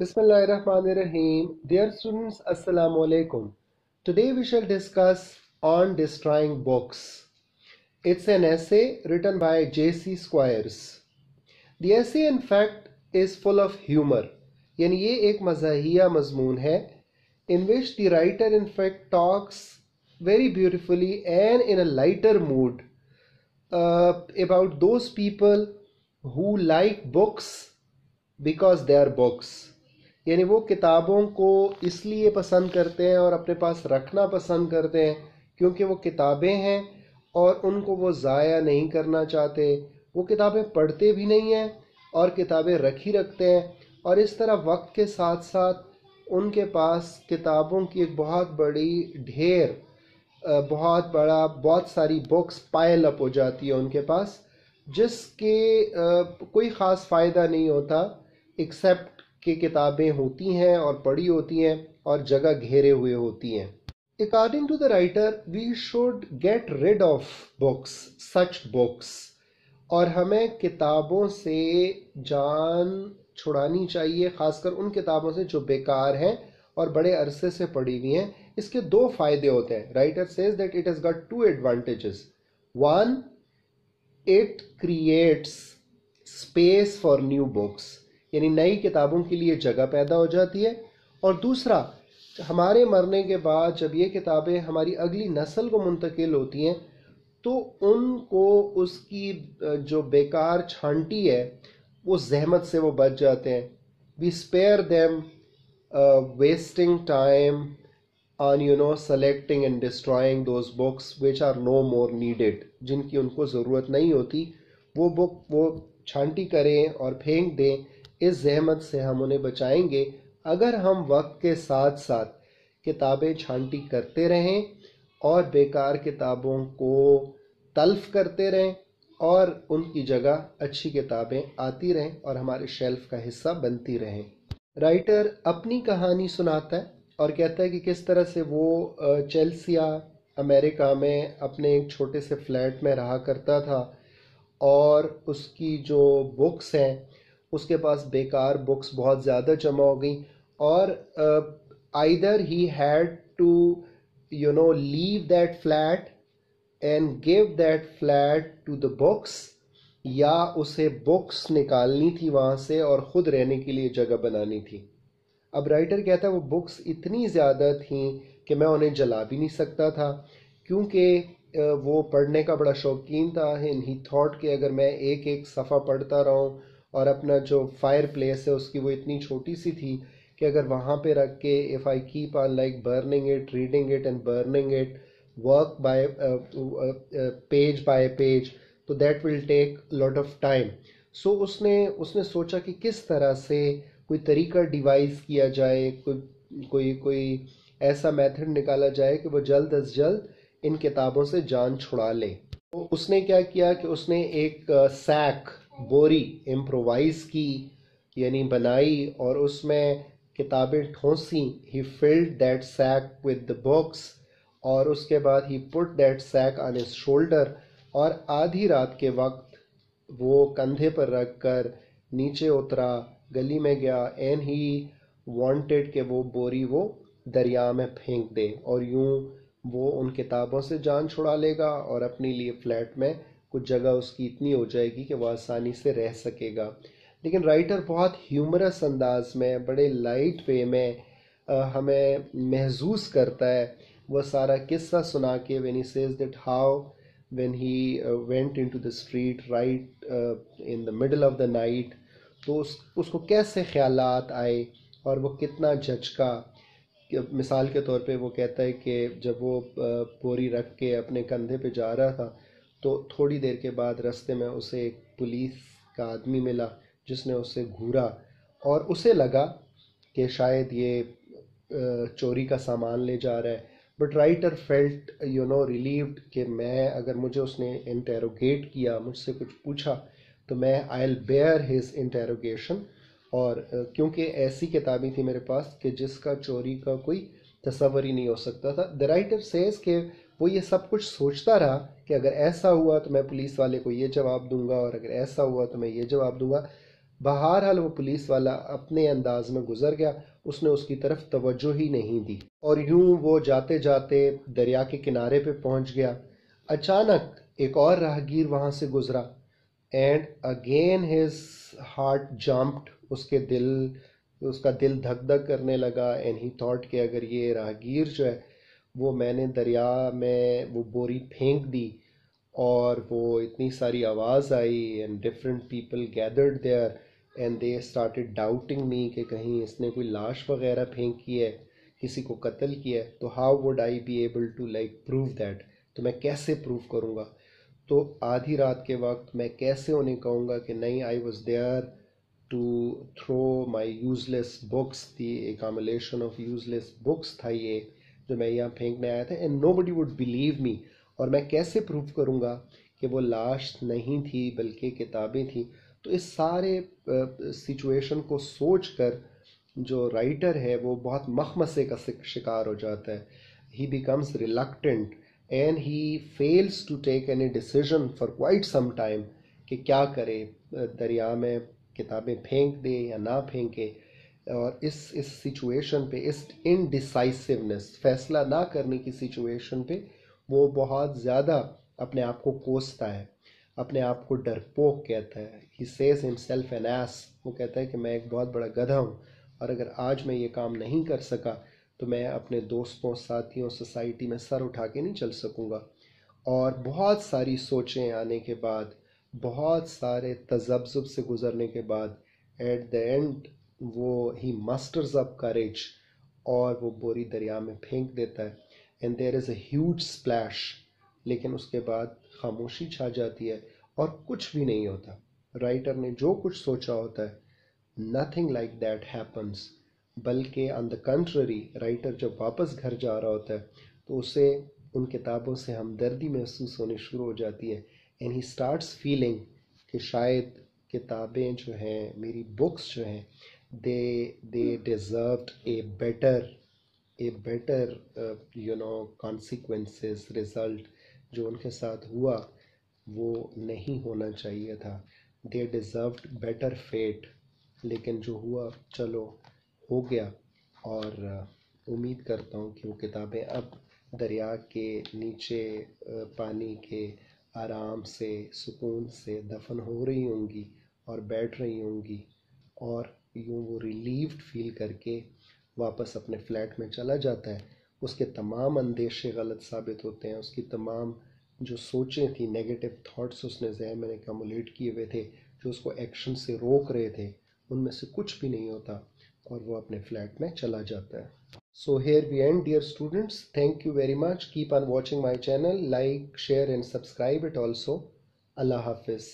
Bismillahirrahmanirrahim. Dear students, Assalamu alaikum. Today we shall discuss on destroying books. It's an essay written by J.C. Squires. The essay in fact is full of humor. यानी ये एक मज़ाहिया मज़मून है in which the writer in fact talks very beautifully and in a lighter mood about those people who like books because they are books. यानी वो किताबों को इसलिए पसंद करते हैं और अपने पास रखना पसंद करते हैं क्योंकि वो किताबें हैं और उनको वो ज़ाया नहीं करना चाहते। वो किताबें पढ़ते भी नहीं हैं और किताबें रखी रखते हैं, और इस तरह वक्त के साथ साथ उनके पास किताबों की एक बहुत बड़ी ढेर, बहुत सारी बुक्स पाइल अप हो जाती है उनके पास, जिसके कोई ख़ास फ़ायदा नहीं होता एक्सेप्ट कि किताबें होती हैं और पढ़ी होती हैं और जगह घेरे हुए होती हैं। According to the writer, we should get rid of books, such books, और हमें किताबों से जान छुड़ानी चाहिए, खासकर उन किताबों से जो बेकार हैं और बड़े अरसे से पढ़ी हुई हैं। इसके दो फ़ायदे होते हैं। Writer says that it has got two advantages. One, it creates space for new books, यानी नई किताबों के लिए जगह पैदा हो जाती है। और दूसरा, हमारे मरने के बाद जब ये किताबें हमारी अगली नस्ल को मुंतकिल होती हैं तो उनको उसकी जो बेकार छांटी है वो जहमत से वो बच जाते हैं। We spare them wasting time on selecting and destroying those books which are no more needed, जिनकी उनको ज़रूरत नहीं होती। वो बुक वो छांटी करें और फेंक दें, इस जहमत से हम उन्हें बचाएंगे अगर हम वक्त के साथ साथ किताबें छांटी करते रहें और बेकार किताबों को तल्फ करते रहें और उनकी जगह अच्छी किताबें आती रहें और हमारे शेल्फ का हिस्सा बनती रहें। राइटर अपनी कहानी सुनाता है और कहता है कि किस तरह से वो चेल्सिया अमेरिका में अपने एक छोटे से फ्लैट में रहा करता था और उसकी जो बुक्स हैं उसके पास बेकार बुक्स बहुत ज़्यादा जमा हो गई और either he had to leave that flat and give that flat to the books, या उसे बुक्स निकालनी थी वहाँ से और ख़ुद रहने के लिए जगह बनानी थी। अब राइटर कहता है वो बुक्स इतनी ज़्यादा थीं कि मैं उन्हें जला भी नहीं सकता था क्योंकि वो पढ़ने का बड़ा शौकीन था। एंड ही थॉट कि अगर मैं एक एक सफ़ा पढ़ता रहूं, और अपना जो फायर प्लेस है उसकी वो इतनी छोटी सी थी कि अगर वहाँ पे रख के if I keep on like burning it, reading it and burning it, work by page by page, तो that will take lot of time. So उसने सोचा कि किस तरह से कोई तरीका डिवाइस किया जाए, कोई ऐसा मेथड निकाला जाए कि वो जल्द अज जल्द इन किताबों से जान छुड़ा ले। तो उसने क्या किया कि उसने एक सैक, बोरी इम्प्रोवाइज की, यानी बनाई और उसमें किताबें ठोंसी। He filled that sack with the books और उसके बाद he put that sack on his shoulder, और आधी रात के वक्त वो कंधे पर रख कर नीचे उतरा, गली में गया, एंड ही वांटेड कि वो बोरी वो दरिया में फेंक दे और यूं वो उन किताबों से जान छुड़ा लेगा और अपने लिए फ्लैट में कुछ जगह उसकी इतनी हो जाएगी कि वह आसानी से रह सकेगा। लेकिन राइटर बहुत ह्यूमरस अंदाज में, बड़े लाइट वे में हमें महसूस करता है वह सारा किस्सा सुना के, when he says that how when he went into the street right in the middle of the night, तो उसको कैसे ख्यालात आए और वो कितना झचका। मिसाल के तौर पे वो कहता है कि जब वो बोरी रख के अपने कंधे पे जा रहा था तो थोड़ी देर के बाद रास्ते में उसे एक पुलिस का आदमी मिला जिसने उसे घूरा और उसे लगा कि शायद ये चोरी का सामान ले जा रहा है। बट राइटर फेल्ट रिलीव्ड कि मैं, अगर मुझे उसने इंटेरोगेट किया, मुझसे कुछ पूछा, तो मैं I will bear his interrogation. और क्योंकि ऐसी किताबें थी मेरे पास कि जिसका चोरी का कोई तसव्वुर ही नहीं हो सकता था। द राइटर सेज कि वो ये सब कुछ सोचता रहा कि अगर ऐसा हुआ तो मैं पुलिस वाले को ये जवाब दूंगा और अगर ऐसा हुआ तो मैं ये जवाब दूंगा। बहरहाल वो पुलिस वाला अपने अंदाज में गुजर गया, उसने उसकी तरफ तवज्जो ही नहीं दी और यूं वो जाते जाते दरिया के किनारे पे पहुंच गया। अचानक एक और राहगीर वहां से गुजरा and again his heart jumped, उसका दिल धक धक करने लगा एंड ही थॉट कि अगर ये राहगीर जो है वो मैंने दरिया में वो बोरी फेंक दी और वो इतनी सारी आवाज़ आई and different people gathered there and they started doubting me कि कहीं इसने कोई लाश वगैरह फेंकी है, किसी को कत्ल किया है, तो how would I be able to like prove that, तो मैं कैसे प्रूव करूँगा। तो आधी रात के वक्त मैं कैसे उन्हें कहूँगा कि नहीं, I was there to throw my useless books, the accumulation of useless books था ये जो मैं यहाँ फेंकने आया था, and nobody would believe me. और मैं कैसे प्रूव करूँगा कि वो लाश नहीं थी बल्कि किताबें थी। तो इस सारे सिचुएशन को सोच कर जो राइटर है वो बहुत मखमसे का शिकार हो जाता है। He becomes reluctant and he fails to take any decision for quite some time कि क्या करे, दरिया में किताबें फेंक दे या ना फेंके। और इस सिचुएशन पे, इस इनडिसाइसिवनेस, फैसला ना करने की सिचुएशन पे वो बहुत ज़्यादा अपने आप को कोसता है, अपने आप को डरपोक कहता है। He says himself an ass, वो कहता है कि मैं एक बहुत बड़ा गधा हूँ और अगर आज मैं ये काम नहीं कर सका तो मैं अपने दोस्तों, साथियों, सोसाइटी में सर उठा के नहीं चल सकूँगा। और बहुत सारी सोचें आने के बाद, बहुत सारे तजब्जुब से गुजरने के बाद एट द एंड वो ही मस्टर्स अप करेज और वो बोरी दरिया में फेंक देता है and there is a huge splash. लेकिन उसके बाद खामोशी छा जाती है और कुछ भी नहीं होता। राइटर ने जो कुछ सोचा होता है, नथिंग लाइक दैट हैपन्स। बल्कि ऑन द कंट्ररी, राइटर जब वापस घर जा रहा होता है तो उसे उन किताबों से हमदर्दी महसूस होनी शुरू हो जाती है एंड ही स्टार्ट्स फीलिंग कि शायद किताबें जो हैं, मेरी बुक्स जो हैं, they deserved a better consequences, result. जो उनके साथ हुआ वो नहीं होना चाहिए था। They deserved better fate. लेकिन जो हुआ चलो हो गया और उम्मीद करता हूँ कि वो किताबें अब दरिया के नीचे पानी के आराम से, सुकून से दफन हो रही होंगी और बैठ रही होंगी और यूँ वो रिलीव्ड फील करके वापस अपने फ्लैट में चला जाता है। उसके तमाम अंदेशे गलत साबित होते हैं, उसकी तमाम जो सोचें थी, नेगेटिव थॉट्स उसने ज़हन में कम्युलेट किए हुए थे जो उसको एक्शन से रोक रहे थे, उनमें से कुछ भी नहीं होता और वो अपने फ्लैट में चला जाता है। So here we end, dear students. Thank you very much. Keep on watching my channel. Like, share and subscribe it also. Allah Hafiz.